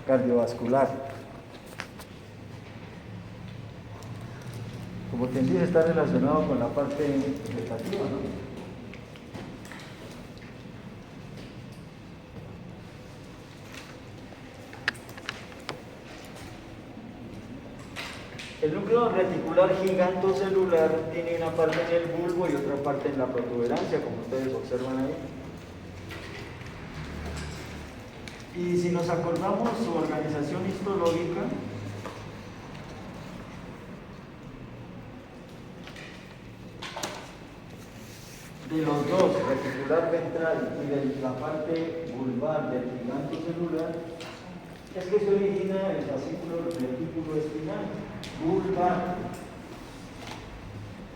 cardiovascular. Como quien dice, está relacionado con la parte vegetativa, ¿no? El núcleo reticular gigantocelular tiene una parte en el bulbo y otra parte en la protuberancia, como ustedes observan ahí. Y si nos acordamos su organización histológica, de los dos, reticular ventral y de la parte vulvar del gigantocelular, es que se origina el fascículo retículo espinal vulvar,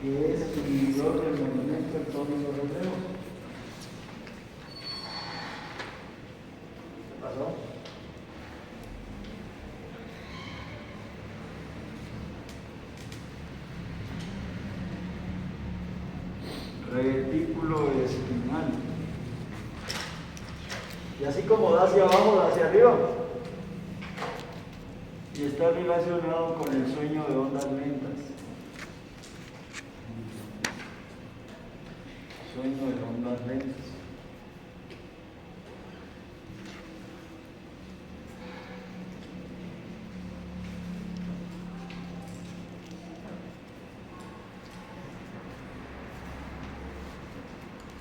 que es el inhibidor del movimiento en todos los reflejos. ¿Qué pasó? Retículo espinal. Y así como da hacia abajo, da hacia arriba. Y está relacionado con el sueño de ondas lentas. Sueño de ondas lentas.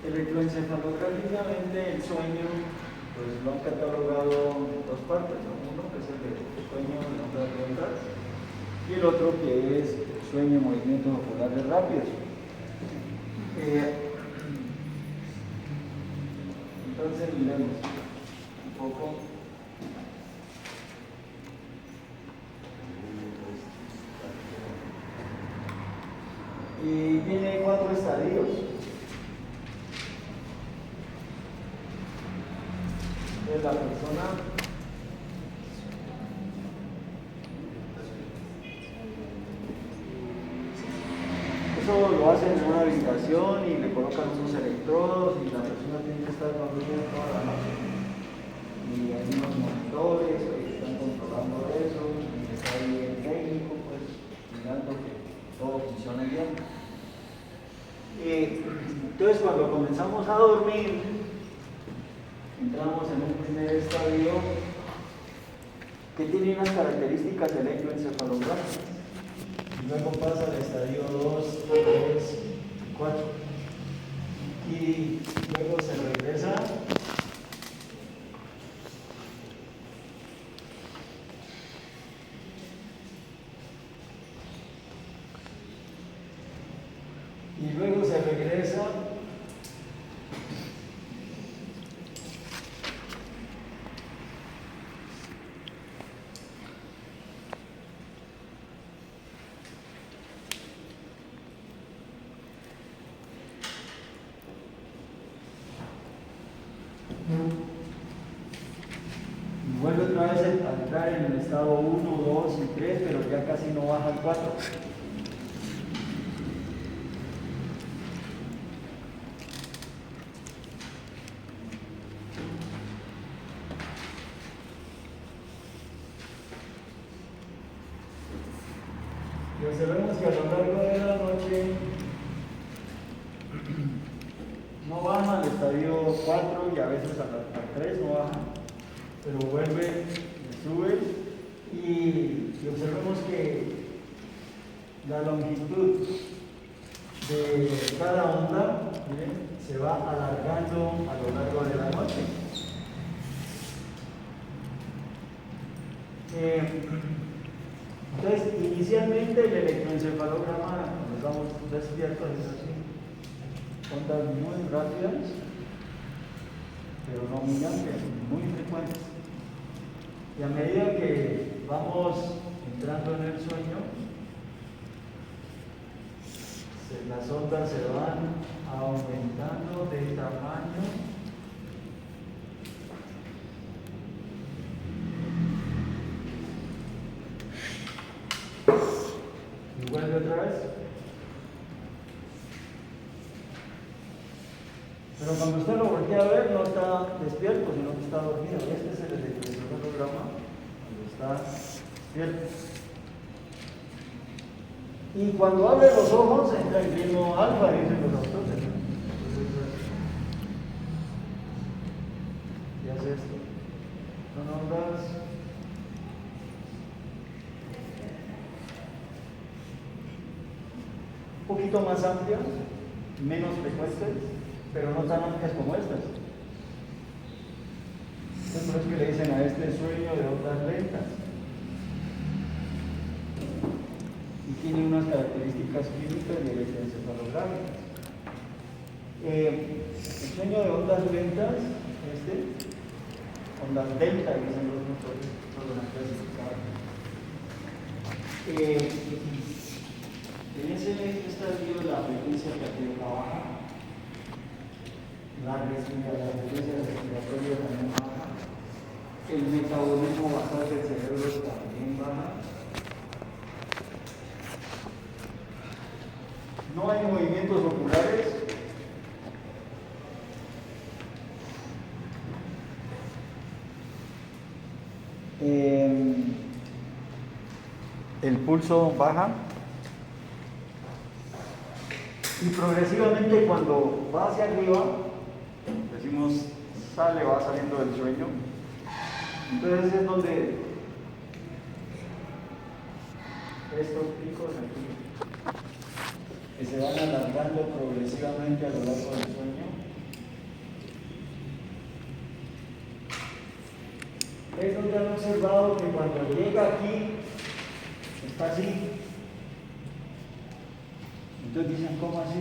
Electroencefalográficamente el sueño pues lo han catalogado en dos partes, ¿no? Uno que es el de sueño de ondas lentas y el otro que es sueño en movimientos oculares rápidos. Entonces miremos un poco. Y tiene 4 estadios. Entonces la persona eso lo hacen en una habitación y le colocan unos electrodos y la persona tiene que estar dormida toda la noche. Y hay unos monitores que están controlando eso y está ahí el técnico pues mirando que todo funcione bien. Entonces cuando comenzamos a dormir, entramos en un primer estadio que tiene unas características electroencefalográficas. Luego pasa al estadio 2, 3, 4. Y luego se regresa. Y luego se regresa. Y vuelve otra vez a entrar en el estado 1, 2 y 3, pero ya casi no baja al 4. Y observemos que a lo largo de la noche no baja al estadio 4 y a veces al 3 no baja, pero vuelve, sube y observemos que la longitud de cada onda, ¿miren?, se va alargando a lo largo de la noche. Entonces, inicialmente el electroencefalograma, cuando estamos despiertos, es así, ondas muy rápidas, pero no muy amplias, muy frecuentes. Y a medida que vamos entrando en el sueño, las ondas se van aumentando de tamaño y vuelve otra vez. Pero cuando usted lo voltea a ver, no está despierto, sino que está dormido. Este es el electroencefalograma está cierto. Y cuando abre los ojos entra el ritmo alfa, dicen los autores. ¿Qué hace esto? Son ondas un poquito más amplias, menos frecuentes, pero no tan amplias como estas. Entonces, por eso que le dicen a este sueño de ondas lentas. Y tiene unas características químicas y electroencefalográficas. El sueño de ondas lentas, ondas delta, dicen los motores, solo las clasificadas. En ese estadio la frecuencia cardíaca baja, la frecuencia respiratoria también baja, el metabolismo basal del cerebro también baja. No hay movimientos oculares. El pulso baja. Y progresivamente cuando va hacia arriba, decimos sale, va saliendo del sueño. Entonces es donde estos picos aquí, que se van alargando progresivamente a lo largo del sueño. Es donde han observado que cuando llega aquí, está así. Entonces dicen, ¿cómo así?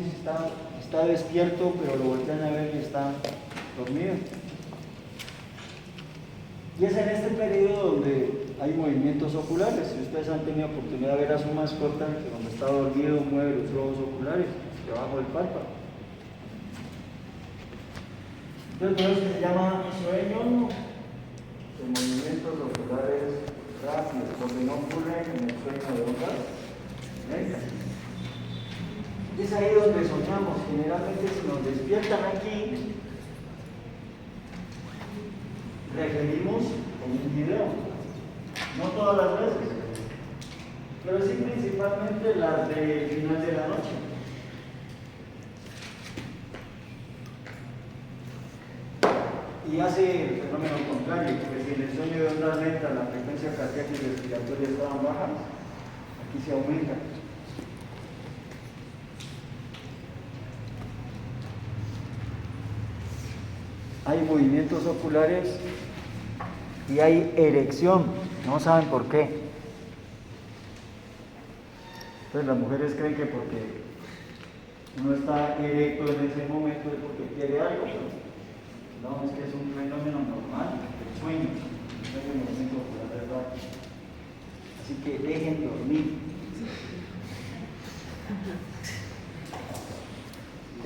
Está despierto, pero lo voltean a ver y está dormido. Y es en este periodo donde hay movimientos oculares. Si ustedes han tenido oportunidad de ver a su mascota, que cuando está dormido mueve los globos oculares debajo del párpado. Entonces, por eso se llama sueño de movimientos oculares rápidos, porque no ocurre en el sueño de ondas lentas. Es ahí donde soñamos. Generalmente, si nos despiertan aquí, referimos con un video. No todas las veces, pero sí principalmente las del final de la noche. Y hace el fenómeno contrario, porque si en el sueño de ondas lentas la frecuencia cardíaca y respiratoria estaban bajas, aquí se aumenta. Hay movimientos oculares y hay erección, no saben por qué. Entonces las mujeres creen que porque uno está erecto en ese momento es porque quiere algo, pero no, es que es un fenómeno normal, el sueño, no es un movimiento ocular de verdad. Así que dejen dormir.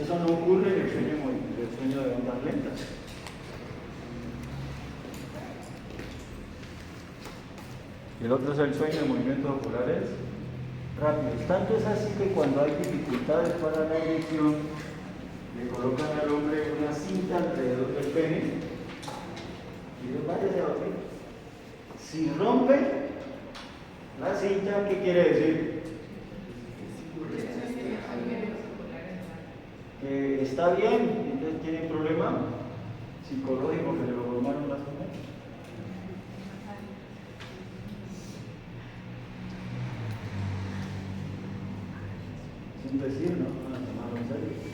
Eso no ocurre en el sueño de ondas lentas. Y el otro es el sueño de movimientos oculares rápidos. Tanto es así que cuando hay dificultades para la erección, le colocan al hombre una cinta alrededor del pene y le váyase a dormir. Si rompe la cinta, ¿qué quiere decir? Que está bien, entonces tiene un problema psicológico que le lo formaron las mujeres. Es un decir, ¿no? Van a tomarlo en serio.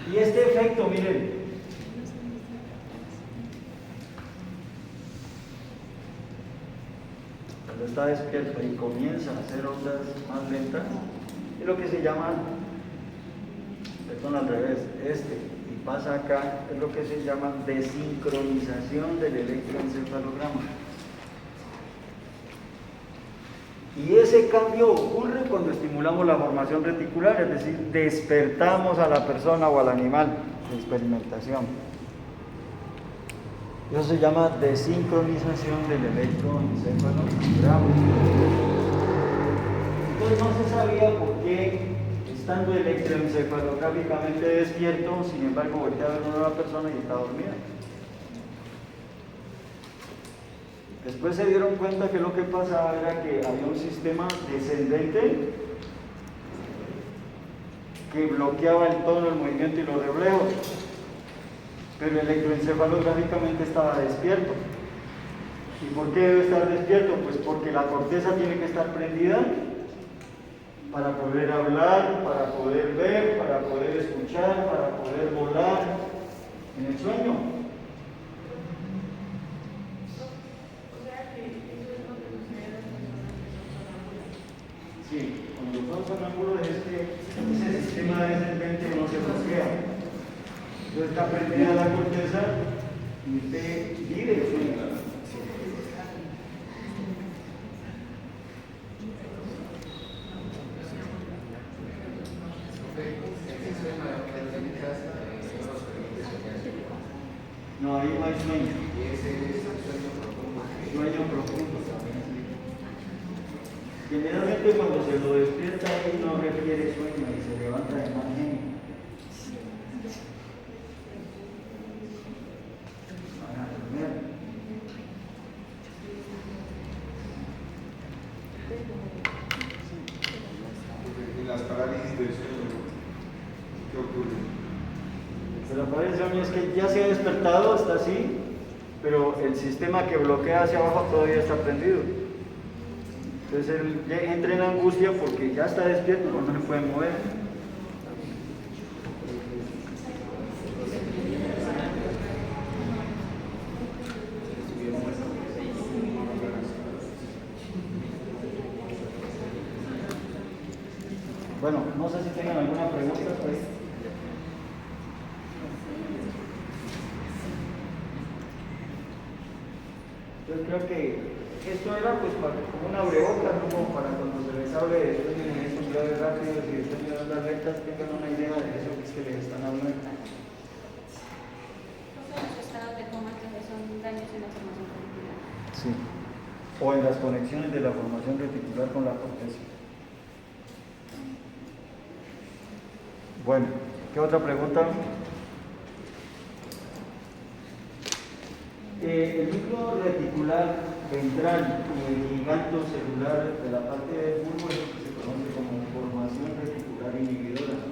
Y este efecto, miren, cuando está despierto y comienza a hacer ondas más lentas, es lo que se llama, perdón, al revés, y pasa acá, es lo que se llama desincronización del electroencefalograma. Y ese cambio ocurre cuando estimulamos la formación reticular, es decir, despertamos a la persona o al animal de experimentación. Eso se llama desincronización del electroencefalograma. Entonces no se sabía por qué, estando electroencefalográficamente despierto, sin embargo voltea a ver a una persona y está dormida. Después se dieron cuenta que lo que pasaba era que había un sistema descendente que bloqueaba el tono, el movimiento y los reflejos, pero electroencefalográficamente estaba despierto. ¿Y por qué debe estar despierto? Pues porque la corteza tiene que estar prendida para poder hablar, para poder ver, para poder escuchar, para poder volar en el sueño. Sí, cuando son sonámbulos es que ese sistema descendente no se bloquea. Entonces está prendida la corteza y usted vive el sueño. No, ahí no hay sueño. Sueño profundo. Generalmente cuando se lo despierta ahí no requiere sueño y se levanta de más genio. En las parálisis del sueño, ¿qué ocurre? La parálisis del sueño es que ya se ha despertado, está así, pero el sistema que bloquea hacia abajo todavía está prendido. Entonces él entra en angustia porque ya está despierto, pero no se puede mover. Bueno, no sé si tengan alguna pregunta, pues. Yo creo que esto era pues como una abrebocas, como para cuando se les hable de sueños en esos graves rápidos y de sueños de ondas rectas, tengan una idea de eso que es que les están hablando. Los estados de coma que son daños en la formación reticular. Sí. O en las conexiones de la formación reticular con la corteza. Bueno, ¿qué otra pregunta? El núcleo reticular ventral y el giganto celular de la parte del bulbo es lo que se conoce como formación reticular inhibidora.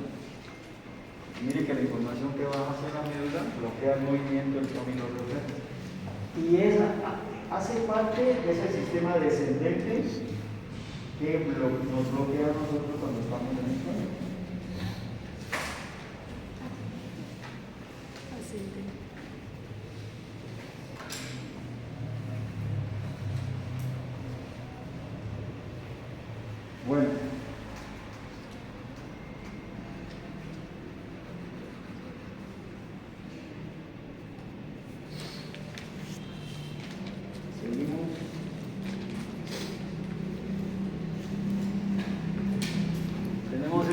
Mire que la información que baja hacia la médula bloquea el movimiento del camino reflejo. Y esa hace parte de ese sistema descendente que nos bloquea a nosotros cuando estamos en el sueño. Bueno, seguimos. Tenemos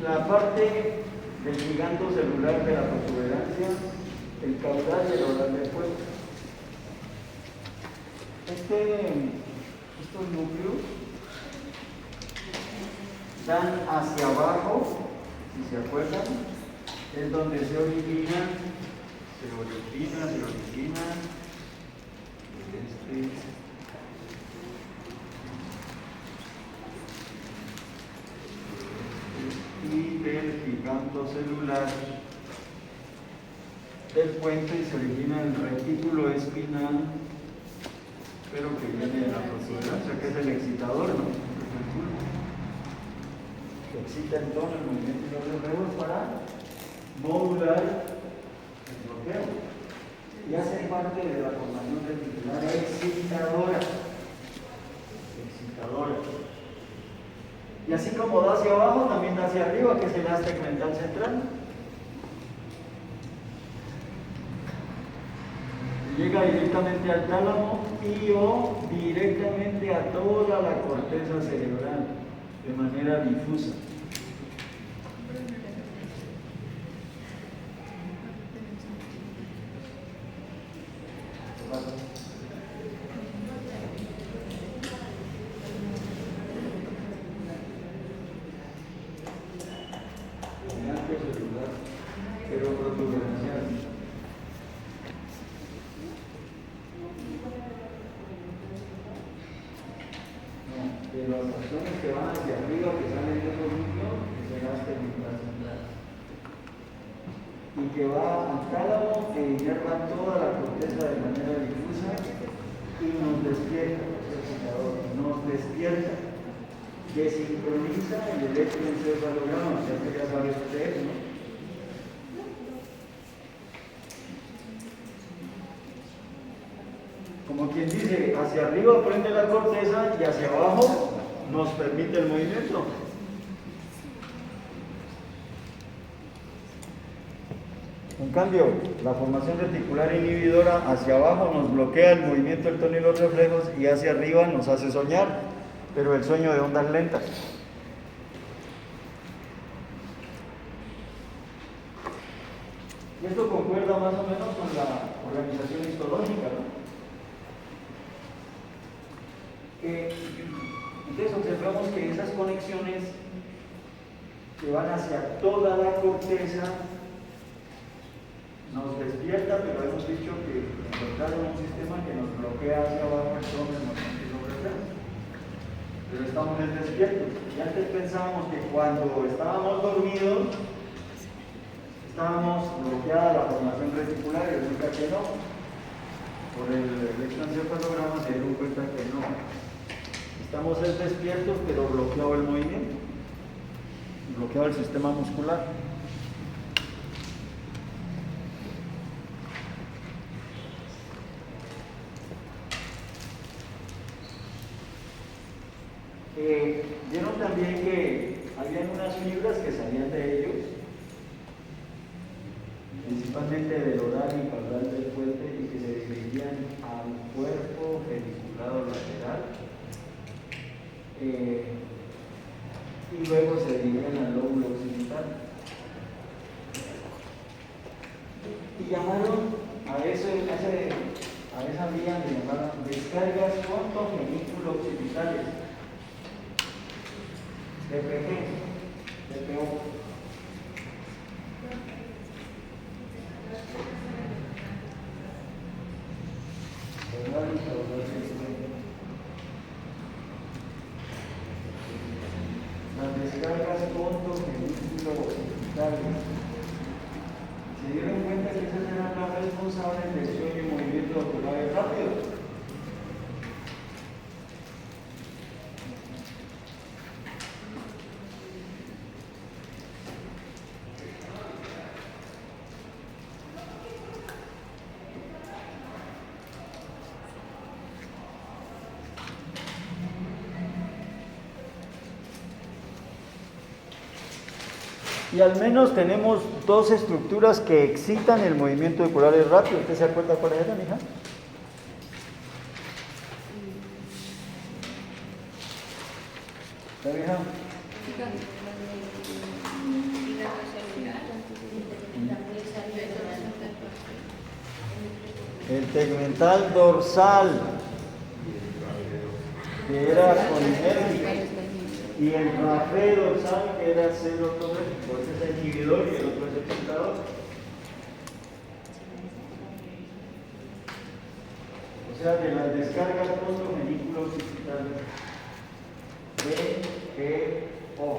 la parte del giganto celular de la protuberancia, el caudal y el oral del fuego. Estos núcleos dan hacia abajo, si se acuerdan, es donde se origina. Y del giganto celular del puente se origina el retículo espinal, pero que viene de la protuberancia, que es el excitador, ¿no? Que excita el tono, el movimiento y los reflejos para modular el bloqueo. Y hace parte de la formación reticular excitadora. Y así como da hacia abajo, también da hacia arriba, que es el haste mental central. Llega directamente al tálamo y o directamente a toda la corteza cerebral, de manera difusa. pasa? Celular, pero protuberencial. No, de las acciones que van hacia arriba, que salen de esos núcleos, que se gastan en la central. Y que va al tálamo, que inerva toda la corteza de manera difusa y nos despierta, nos despierta, desincroniza el electroencefalograma, ya que ya sabe usted, ¿no? Como quien dice, hacia arriba prende la corteza y hacia abajo nos permite el movimiento. En cambio, la formación reticular inhibidora hacia abajo nos bloquea el movimiento del tono y los reflejos y hacia arriba nos hace soñar, pero el sueño de ondas lentas. Y esto concuerda más o menos con la organización histológica, ¿no? Entonces observamos que esas conexiones que van hacia toda la corteza nos despierta, pero hemos dicho que encontraron un sistema que nos bloquea hacia abajo el tono y los reflejos. Pero estamos despiertos. Y antes pensábamos que cuando estábamos dormidos estábamos bloqueada la formación reticular y resulta que no. Por el electroencefalograma se dieron cuenta que no. Estamos despiertos, pero bloqueado el movimiento, bloqueado el sistema muscular. Vieron también que había unas fibras que salían de ellos, principalmente del oral y caudal del puente, y que se dirigían al cuerpo geniculado lateral, y luego se dirigían al lóbulo occipital. Y llamaron a esa vía, le llamaron descargas contogenículo occipitales. DPG, DPO. Las descargas contogenículo occipitales. Se dieron cuenta que esas eran las responsables del sueño y movimiento ocular rápido. Y al menos tenemos dos estructuras que excitan el movimiento ocular rápido. ¿Usted se acuerda cuál era, mija? ¿La mija? El tegmental dorsal, que era colinérgico, y el rafé dorsal, que era serotonérgico. Ese es el inhibidor y el otro es el excitador. O sea, de las descargas contogenículo occipitales, DPO.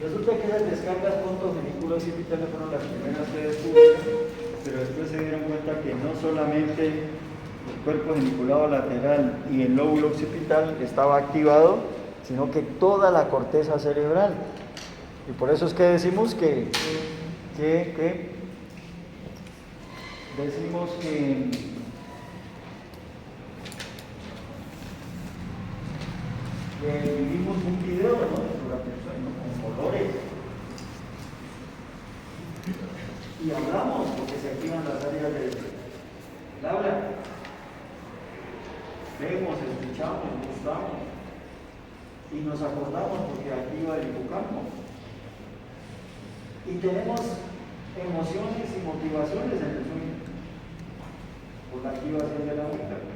Resulta que las descargas contogenículo occipitales fueron las primeras que descubrieron, pero después se dieron cuenta que no solamente el cuerpo geniculado lateral y el lóbulo occipital estaba activado, sino que toda la corteza cerebral. Y por eso es que decimos vemos, escuchamos, gustamos y nos acordamos porque activa el hipocampo. Y tenemos emociones y motivaciones en el sueño por la activación de la amígdala.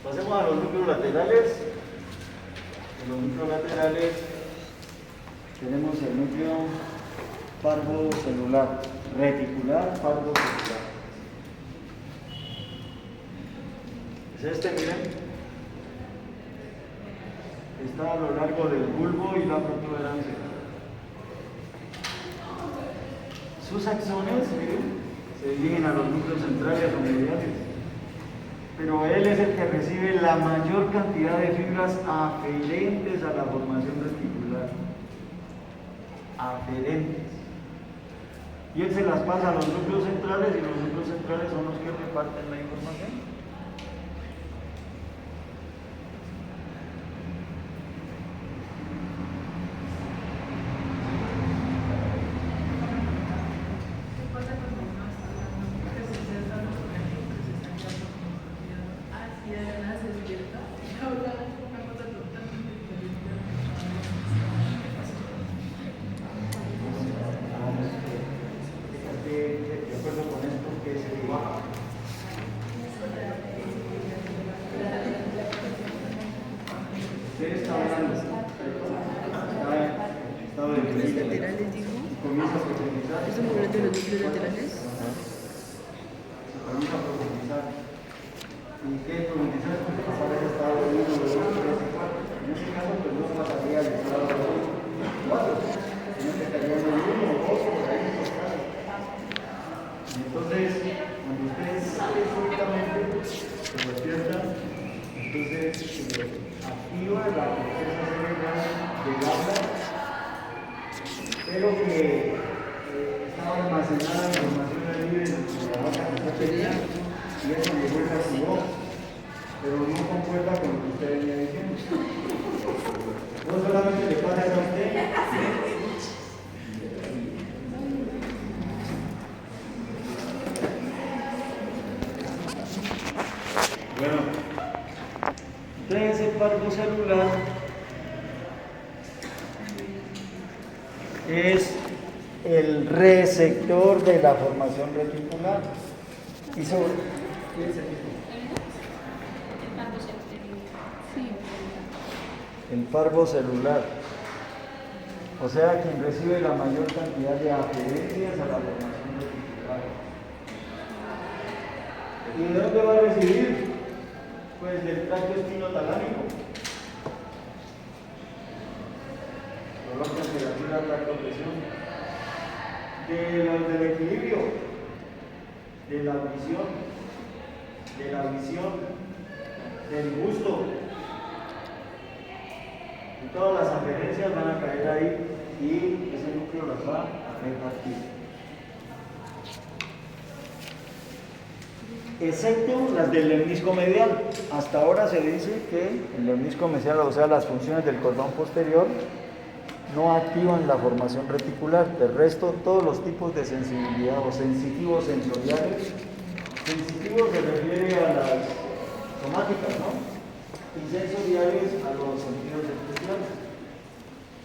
Pasemos a los núcleos laterales. En los núcleos laterales tenemos el núcleo parvocelular, reticular parvocelular. Es este, miren. Está a lo largo del bulbo y la protuberancia. Sus axones, miren, se dirigen a los núcleos centrales o mediales. Pero él es el que recibe la mayor cantidad de fibras aferentes a la formación reticular. Aferentes. Y él se las pasa a los núcleos centrales y los núcleos centrales son los que reparten la información. Es el receptor de la formación reticular. Y sobre ¿qué es el parvocelular? O sea, quien recibe la mayor cantidad de aferencias a la formación reticular. ¿Y de dónde va a recibir? Pues del tracto espinotalámico. Dolor, temperatura, tacto, presión, del equilibrio, de la visión, del gusto. Y todas las aferencias van a caer ahí y ese núcleo las va a repartir. Excepto las del lemnisco medial. Hasta ahora se dice que el lemnisco medial, o sea, las funciones del cordón posterior, no activan la formación reticular. Del resto, todos los tipos de sensibilidad o sensitivos sensoriales, sensitivos se refiere a las somáticas, ¿no? Y sensoriales a los sentidos especiales.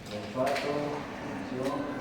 Olfato, visión,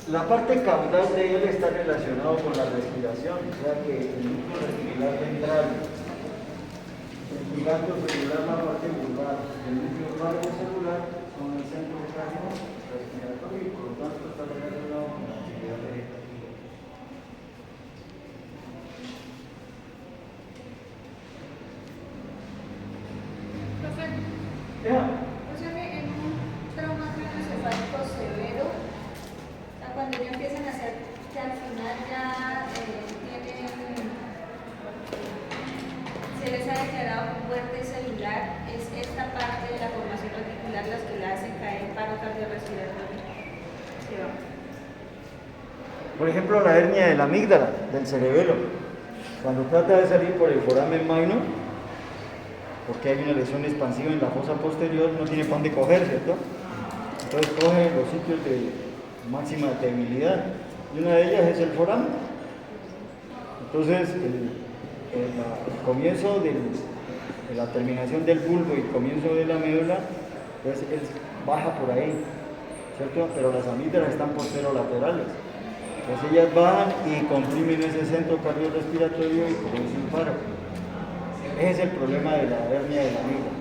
la parte caudal de él está relacionado con la respiración, o sea que el núcleo reticular ventral, el y ganglio celular, la parte vulvar, el núcleo vago celular son el centro cráneo respiratorio y por lo tanto está relacionado con la actividad vegetativa. Profe, Yeah. o sea que en un trauma craneoencefálico severo, o sea, cuando ya empiezan a hacer, que al final ya tienen, se les ha declarado muerte celular, es esta parte de la formación reticular las que la hacen caer en paro cardiorrespiratorio. Sí, va. Por ejemplo, la hernia de la amígdala, del cerebelo, cuando trata de salir por el foramen magno, porque hay una lesión expansiva en la fosa posterior, no tiene pan de coger, ¿cierto? Entonces coge los sitios de máxima debilidad, y una de ellas es el foramen. Entonces, el comienzo de la terminación del bulbo y el comienzo de la médula, pues baja por ahí, ¿cierto? Pero las amígdalas están posterolaterales. Entonces ellas bajan y comprimen ese centro cardiorrespiratorio y producen un paro. Ese es el problema de la hernia de la amígdala.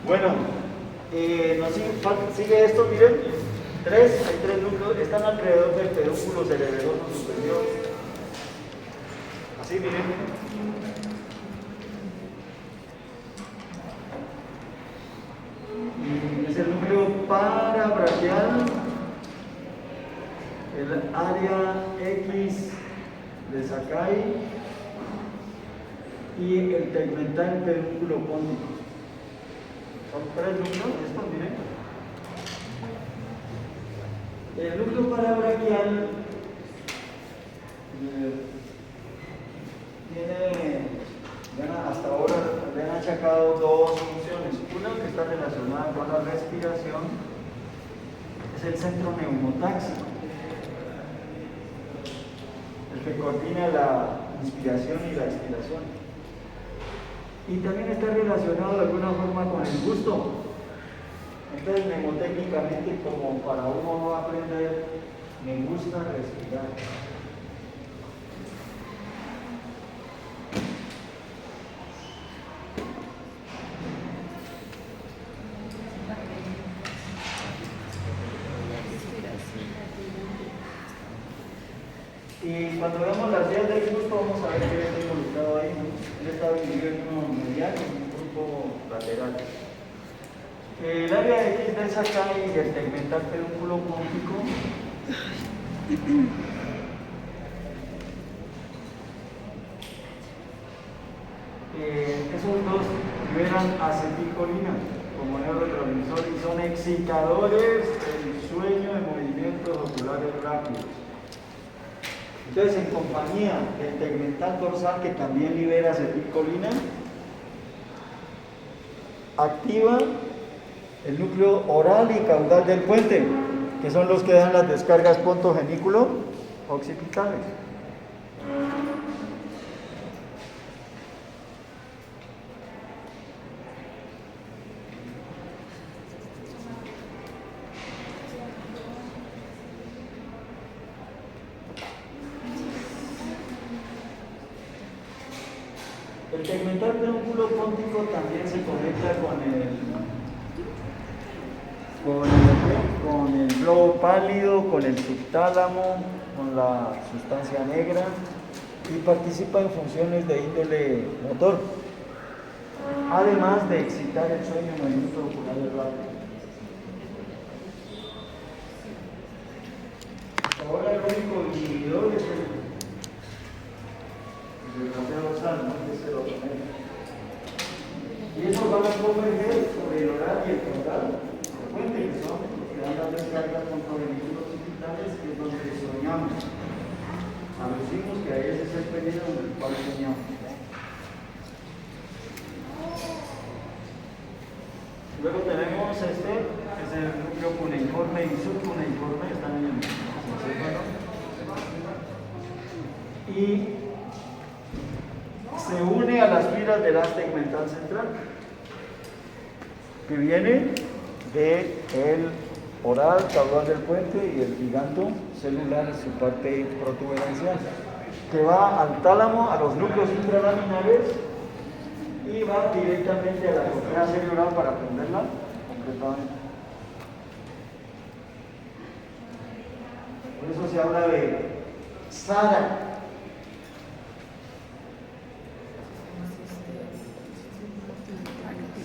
Bueno, sigue esto, miren, hay tres núcleos, están alrededor del pedúnculo cerebeloso superior. Así, miren. Y es el núcleo parabraquial, el área X de Sakai y el tegmental pedúnculo póntico. Son tres núcleos, estos miren. El núcleo parabraquial hasta ahora le han achacado dos funciones. Una que está relacionada con la respiración es el centro neumotáxico, el que coordina la inspiración y la expiración. Y también está relacionado de alguna forma con el gusto. Entonces, mnemotécnicamente, como para uno no aprender, me gusta respirar. Y cuando veamos las vías del gusto, vamos a ver qué está involucrado ahí. Él está dividido en uno mediano y un grupo lateral. El área de X del Sakai y el tegmental pedúnculo póntico esos dos liberan acetilcolina como neurotransmisor y son excitadores del sueño de movimientos oculares rápidos. Entonces, en compañía del tegmental dorsal, que también libera acetilcolina, activa el núcleo oral y caudal del puente, que son los que dan las descargas pontogenículo occipitales. El tegmental pedúnculo póntico también se conecta con el globo pálido, con el subtálamo, con la sustancia negra y participa en funciones de índole motor, además de excitar el sueño en movimientos oculares rápidos. Ahora el único inhibidor es el trasero dorsal, ¿no? Que es el otro. Y esos van a converger sobre el oral y el caudal frecuente, que son los que dan las descargas pontogenículos occipitales, que es donde soñamos. Alucimos que ahí ese es el periodo en el cual soñamos. Luego tenemos este, que es el núcleo cuneiforme y subcuneiforme, están en el encéfalo. Y se une a las fibras del haz tegmental central, que viene del oral, caudal del puente y el giganto celular, su parte protuberancial, que va al tálamo, a los núcleos intralaminares y va directamente a la corteza cerebral para prenderla completamente. Por eso se habla de SARA.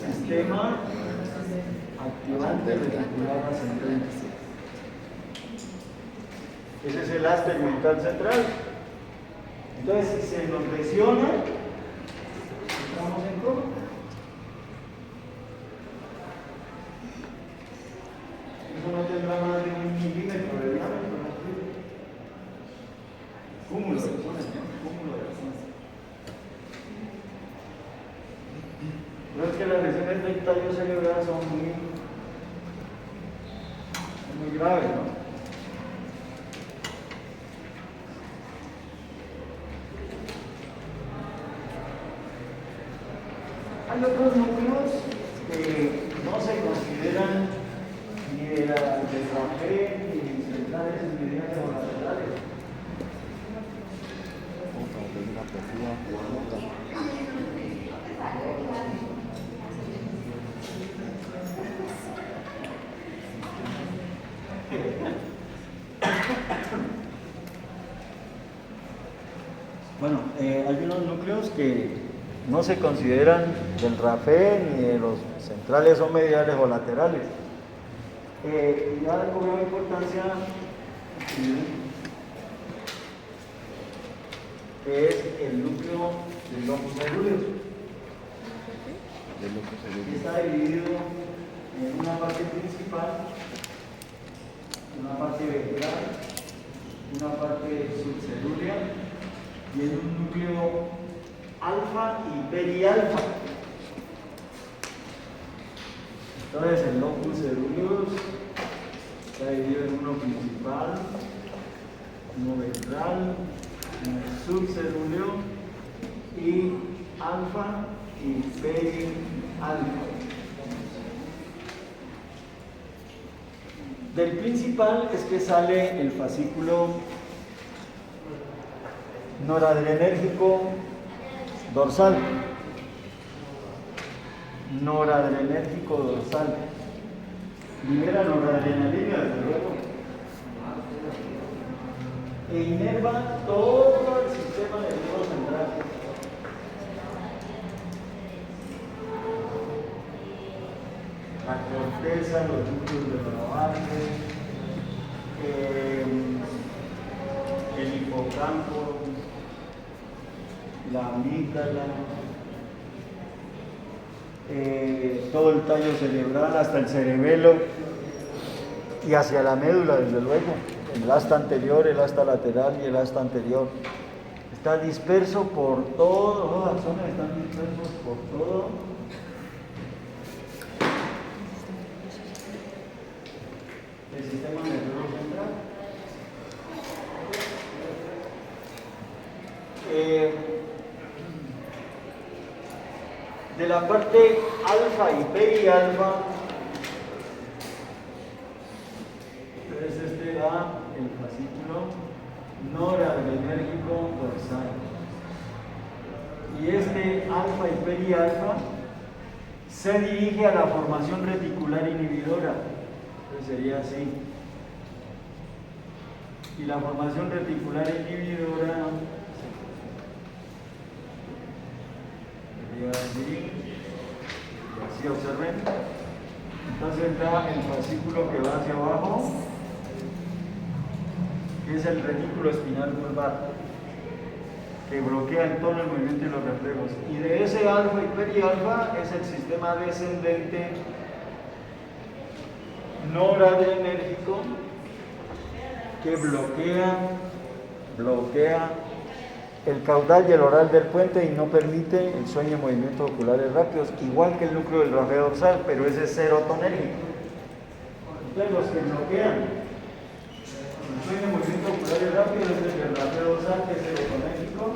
Sistema activante reticular ascendente. Ese es el haz tegmental central. Entonces, si se nos lesiona, entramos en coma. Eso no tendrá más de 1 milímetro de diámetro. Cúmulo de lesiones, ¿no? Cúmulo de lesiones. No es que las lesiones del tallo cerebral son muy graves, ¿no? Hay otros núcleos que no se consideran ni de la G, ni centrales, ni de o laterales. Bueno, hay unos núcleos que no se consideran del RAFE ni de los centrales o mediales o laterales. Ya cobró importancia que es el núcleo del locus ceruleus. Está dividido en una parte principal, una parte ventral, una parte subcerúlea y en un núcleo alfa y perialfa. Entonces el locus ceruleus está dividido en uno principal, uno ventral, uno subcerúleo y alfa y perialfa. Del principal es que sale el fascículo noradrenérgico dorsal. Noradrenérgico dorsal. Libera noradrenalina, desde luego. E inerva todo el sistema nervioso central. La corteza, los núcleos de la base, el hipocampo, la amígdala, todo el tallo cerebral hasta el cerebelo y hacia la médula, desde luego, el asta anterior, el asta lateral y el asta anterior. Está disperso por todo, los axones están dispersos por todo. El sistema nervioso central. De la parte alfa y perialfa, entonces este da el fascículo noradrenérgico dorsal. Y este alfa y perialfa se dirige a la formación reticular inhibidora. Entonces sería así. Y la formación reticular inhibidora sería así. Y así observen. Entonces da el fascículo que va hacia abajo, que es el retículo espinal vulvar, que bloquea todo el movimiento y los reflejos. Y de ese alfa y perialfa es el sistema descendente noradrenérgico que bloquea el caudal y el oral del puente y no permite el sueño en movimientos oculares rápidos, igual que el núcleo del rafe dorsal, pero ese es serotonérgico. Entonces los que bloquean el sueño en movimientos oculares rápidos es el rafe dorsal, que es serotonérgico,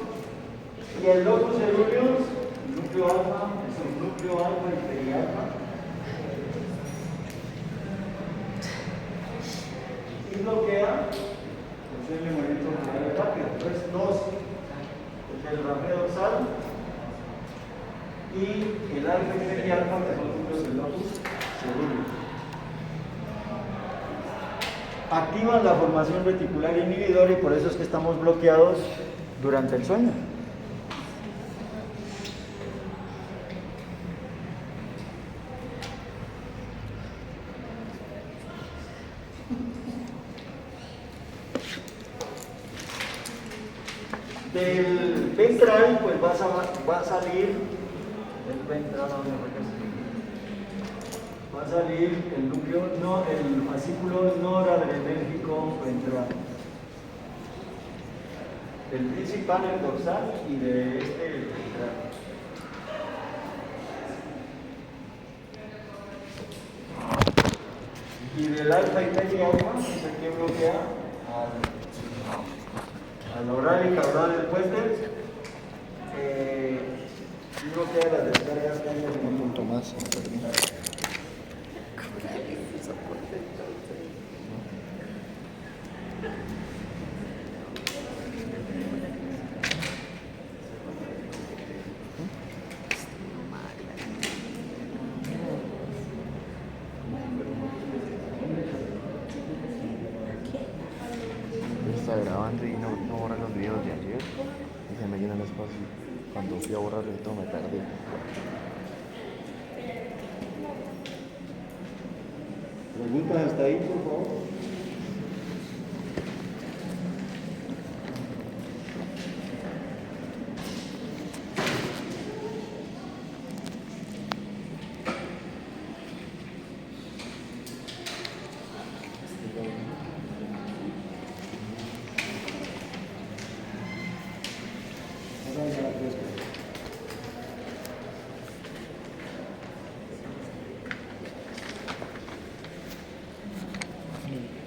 y el locus ceruleus, el núcleo alfa, es el núcleo alfa y perialfa, y bloquea el sueño en movimientos oculares rápidos. Entonces dos, el rafe dorsal y el alfa y perialfa, que son los núcleos del locus ceruleus. Activan la formación reticular inhibidora y por eso es que estamos bloqueados durante el sueño. Del ventral, pues va a salir el ventral, va a salir el núcleo, no, el fascículo noradrenérgico ventral. Del principal, el dorsal, y de este, el ventral. Y del alfa y perialfa, que es el que bloquea al oral y caudal del puente, bloquea las descargas que hay en un punto más. Está grabando y no borra los videos de ayer y se me llena el espacio. Cuando fui a borrar todo me perdí. Preguntas hasta ahí, por favor.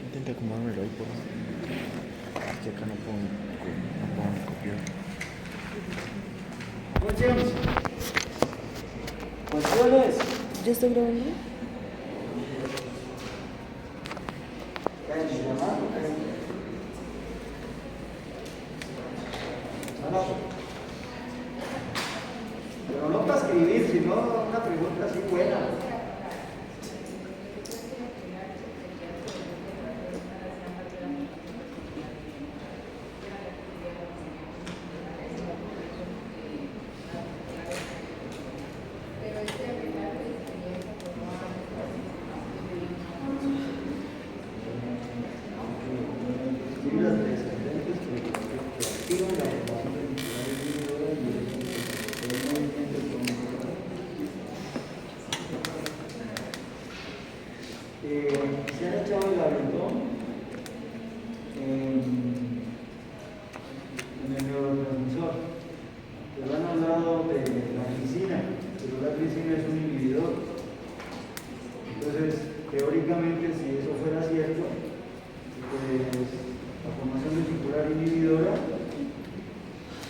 Intenta acomodármelo ahí por favor. Que acá no puedo copiar. Questions. ¿Cuestiones? ¿Yo estoy grabando? Pero no para escribir, sino una pregunta así buena. Se han echado el aventón en el neurotransmisor, pero han hablado de la glicina, pero la glicina es un inhibidor. Entonces, teóricamente, si eso fuera cierto, pues la formación reticular inhibidora,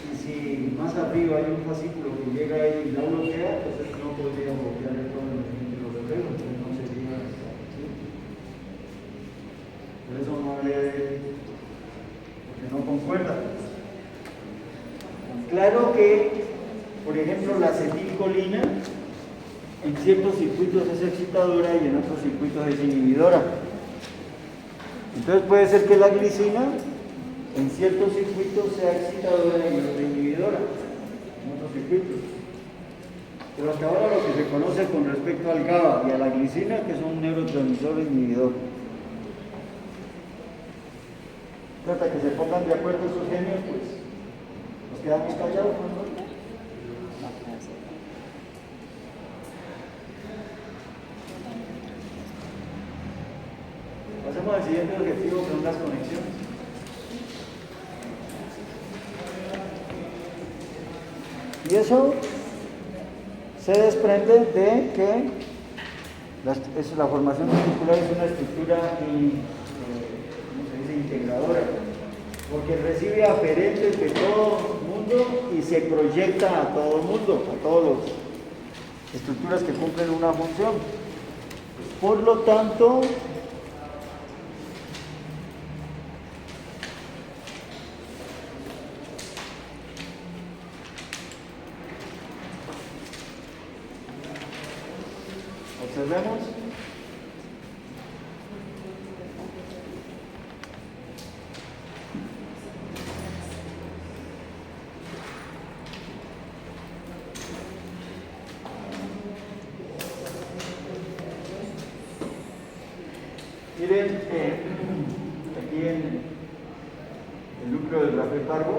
y si más arriba hay un fascículo que llega ahí y la bloquea, entonces no podría bloquear el movimiento de los reflejos, entonces no sería. Por eso no porque no concuerda. Claro que, por ejemplo, la acetilcolina en ciertos circuitos es excitadora y en otros circuitos es inhibidora. Entonces puede ser que la glicina en ciertos circuitos sea excitadora y otra inhibidora, en otros circuitos. Pero hasta ahora lo que se conoce con respecto al GABA y a la glicina, que son un neurotransmisor inhibidor. Trata que se pongan de acuerdo esos genios, pues nos quedamos callados. Pasemos al siguiente objetivo, que son las conexiones. Y eso se desprende de que la formación reticular es una estructura ¿cómo se dice? Integradora, porque recibe aferentes de todo el mundo y se proyecta a todo el mundo, a todas las estructuras que cumplen una función. Por lo tanto, observemos. Miren, aquí en el núcleo del Rafael Pargo,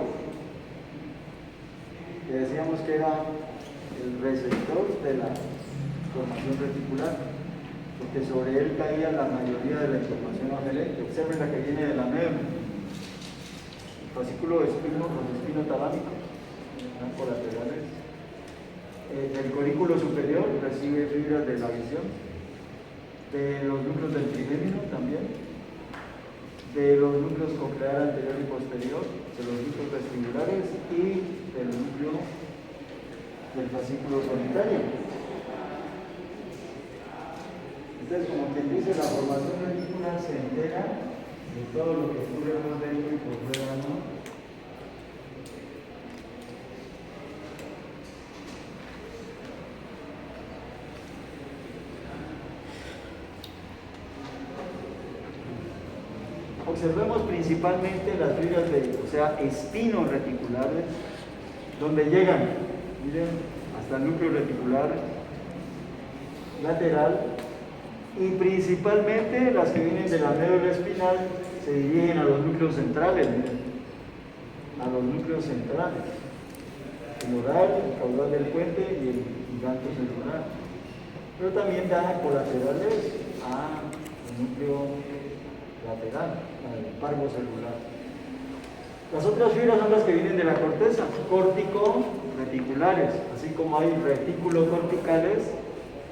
que decíamos que era el receptor de la formación reticular, porque sobre él caía la mayoría de la información aferente. Observen la que viene de la médula, el fascículo espino talámico, colaterales. El corículo superior recibe fibras de la visión, de los núcleos del trigémino también, de los núcleos coclear anterior y posterior, de los núcleos vestibulares y del núcleo del fascículo solitario. Entonces, como quien dice, la formación reticular se entera de todo lo que ocurre por dentro y por fuera, ¿no? Observemos principalmente las fibras espinos reticulares, donde llegan, miren, hasta el núcleo reticular lateral, y principalmente las que vienen de la médula espinal se dirigen a los núcleos centrales, miren, a los núcleos centrales, el oral, el caudal del puente y el giganto celular, pero también da colaterales al núcleo lateral, al pargo celular. Las otras fibras son las que vienen de la corteza, córtico-reticulares, así como hay retículo-corticales,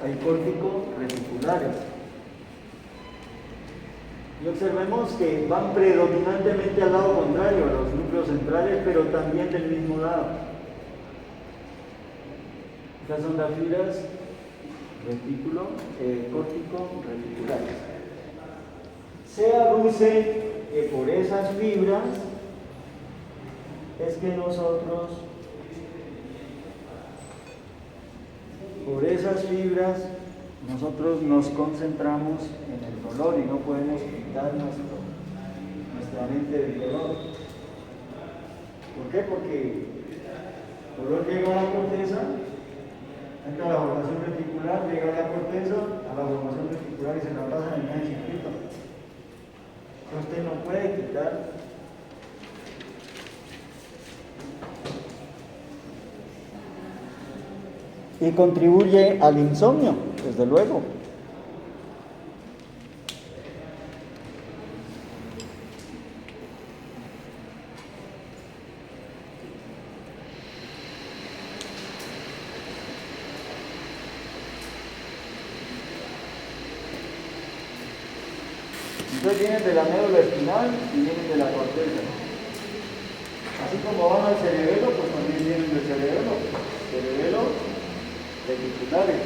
hay córtico-reticulares. Y observemos que van predominantemente al lado contrario, a los núcleos centrales, pero también del mismo lado. Estas son las fibras córtico-reticulares. Se aduce que por esas fibras es que nosotros, nos concentramos en el dolor y no podemos quitar nuestra mente del dolor. ¿Por qué? Porque el dolor llega a la corteza, entra a la formación reticular, llega a la corteza, a la formación reticular y se la pasa en el circuito. Usted no puede quitar y contribuye al insomnio, desde luego. Entonces vienen de la médula espinal y vienen de la corteza. Así como van al cerebelo, pues también vienen del cerebelo reticulares.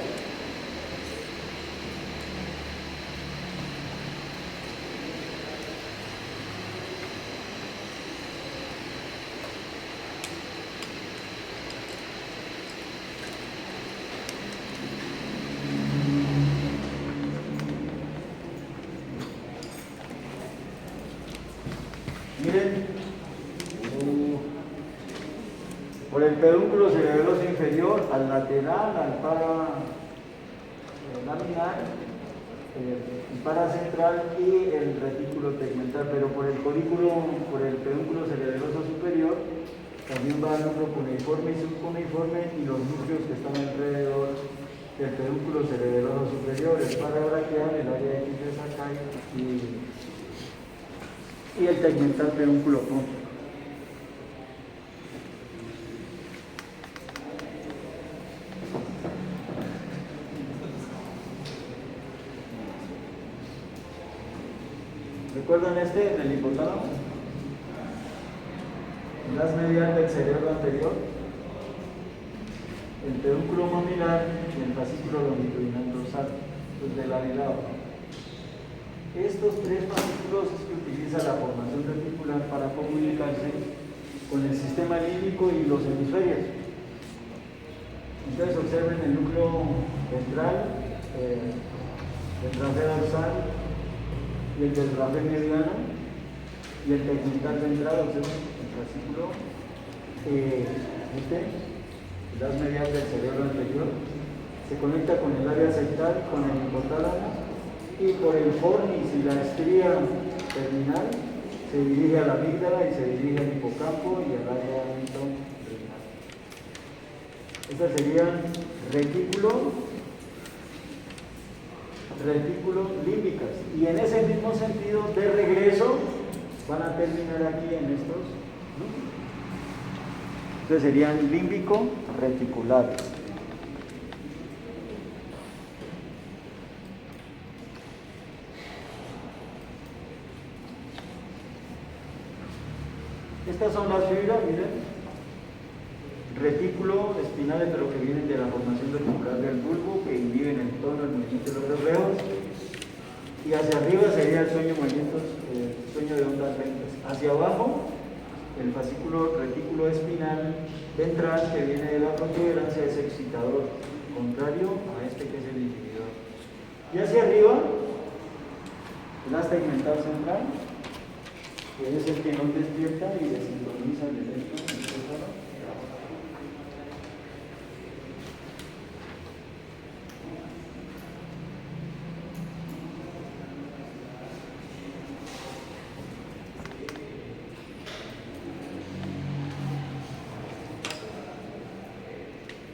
Miren, por el pedúnculo cerebeloso inferior, al lateral, al paralaminar, el paracentral y el retículo tegmental, pero por el pedúnculo cerebeloso superior, también va el núcleo cuneiforme y subcuneiforme y los núcleos que están alrededor del pedúnculo cerebeloso superior, el parabraquial, el área X de Sakai y el tegmental pedúnculo punto. ¿Recuerdan este en el hipotálamo? Las medial del cerebro anterior, el pedúnculo mamilar y el fascículo longitudinal dorsal, los de la lado. Estos tres fascículos es que utiliza la formación reticular para comunicarse con el sistema límbico y los hemisferios. Entonces observen el núcleo ventral, el trafeo dorsal y el del trafeo mediano y el tegmental ventral, observen el fascículo, las medial del cerebro anterior, se conecta con el área septal, con el hipotálamo, y por el fornis y la estría terminal se dirige a la amígdala y se dirige al hipocampo y al área renal. Estas serían retículo límbicas, y en ese mismo sentido de regreso van a terminar aquí en estos núcleos. Entonces serían límbico reticulares. Estas son las fibras, miren, retículo espinales, pero que vienen de la formación reticular del bulbo, que inhiben el tono, el movimiento de los reflejos, y hacia arriba sería el sueño de ondas lentas. Hacia abajo, el fascículo retículo espinal ventral, que viene de la protuberancia, es excitador, contrario a este que es el inhibidor. Y hacia arriba, el haz tegmental central, que es el que nos despierta y desincroniza el electro.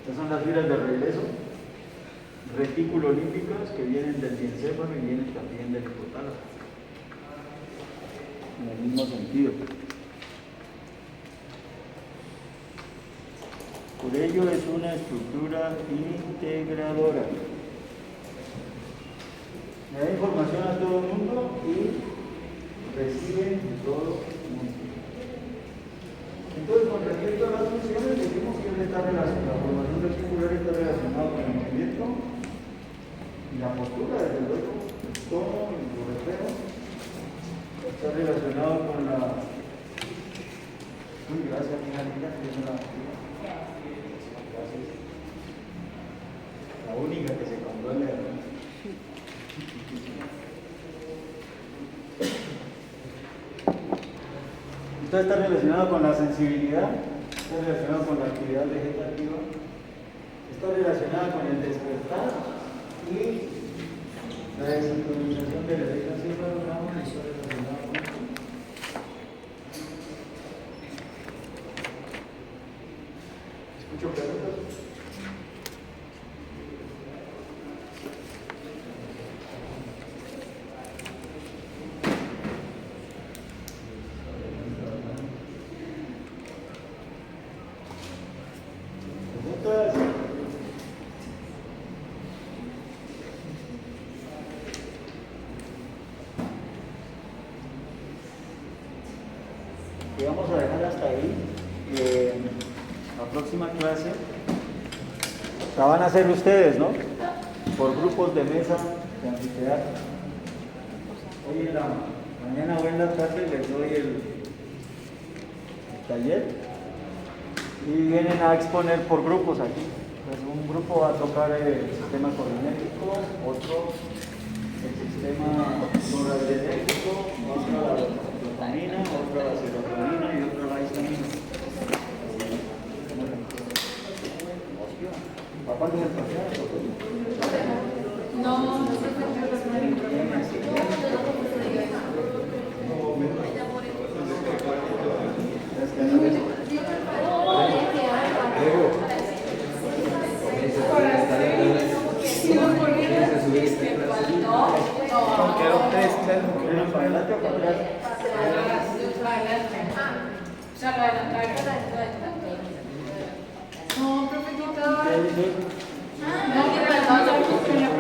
Estas son las fibras de regreso, retículo límbicas, que vienen del diencéfalo y vienen también del hipotálamo. En el mismo sentido. Por ello es una estructura integradora. Me da información a todo el mundo y recibe de todo el mundo. Entonces, con respecto a las funciones, decimos que la formación reticular está relacionada con el movimiento y la postura, desde luego, el tono y el reflejo. Está relacionado con la... Uy, gracias, mira, que es una... Gracias. La única que se conduele, ¿verdad? Entonces está relacionado con la sensibilidad, está relacionado con la actividad vegetativa, está relacionado con el despertar y la desincronización de la electroencefalograma. ¿Escucho preguntas? Que vamos a dejar hasta ahí. La próxima clase la van a hacer ustedes, ¿no? Por grupos de mesa de anfiteatro. Hoy en la mañana o en la tarde les doy el taller y vienen a exponer por grupos aquí. Pues un grupo va a tocar el sistema colinético, otro el sistema noradrenérgico, otro la dopamina, otra la serotonina y otra la histamina. ¿A cuánto es el parcial? No, no sé ¿Para adelante o para atrás? No, profe, no, ¿Qué dice? no,